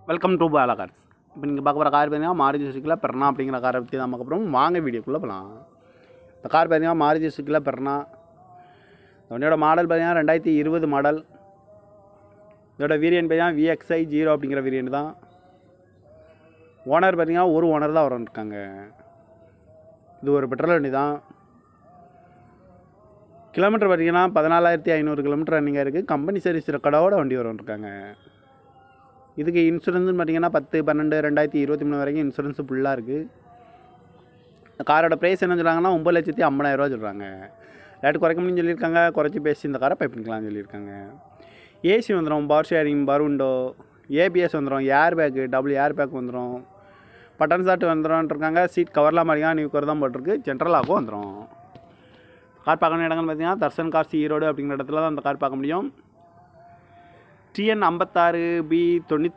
Welcome to Bala cars. இப்போ நீங்கள் பார்க்க போகிற கார் பார்த்தீங்கன்னா மாருதி சுசுக்கியில் பெர்னா அப்படிங்கிற காரை பற்றி தான் பார்க்க போகிறோம். வாங்க வீடியோக்குள்ளே போகலாம். இந்த கார் பார்த்தீங்கன்னா மாருதி சுசுக்கியில் பெர்னா. வண்டியோட மாடல் பார்த்தீங்கன்னா 2020 மாடல். இதோட வேரியன்ட் பார்த்தீங்கன்னா VXI 0 அப்படிங்கிற வேரியன்ட் தான். ஓனர் பார்த்தீங்கன்னா ஒரு ஓனர் தான் இருக்காங்க. இது ஒரு பெட்ரோல் வண்டி தான். கிலோமீட்டர் பார்த்தீங்கன்னா 14,500 கிலோமீட்டர் ரன்னிங்காக இருக்குது. கம்பெனி சர்வீஸ் ரெக்கார்டோட வண்டி இருக்காங்க. இதுக்கு இன்சூரன்ஸ்னு பார்த்தீங்கன்னா 10/12/2023 வரைக்கும் இன்சூரன்ஸ் ஃபுல்லாக இருக்குது. இந்த காரோட ப்ரைஸ் என்ன சொல்கிறாங்கன்னா 9,50,000 சொல்கிறாங்க. ரேட்டு குறைக்க முடியும்னு சொல்லியிருக்காங்க. குறைச்சி பேசி இந்த காரை பை பண்ணிக்கலாம்னு சொல்லியிருக்காங்க. ஏசி வந்துடும், power steering, power window, ABS வந்துடும், air bag, double air bag வந்துடும், பட்டன் சாட்டு வந்துடும்ன்ட்ருக்காங்க. சீட் கவர்லாம் மாதிரியா நியூ கவர் தான் போட்டிருக்கு. ஜென்ரலாகவும் வந்துடும். கார் பார்க்கணும் இடங்கள் பார்த்தீங்கன்னா தர்சன் கார்ஸ் ஈரோடு அப்படிங்கிற இடத்துல தான் அந்த கார் பார்க்க முடியும். TN 56B 95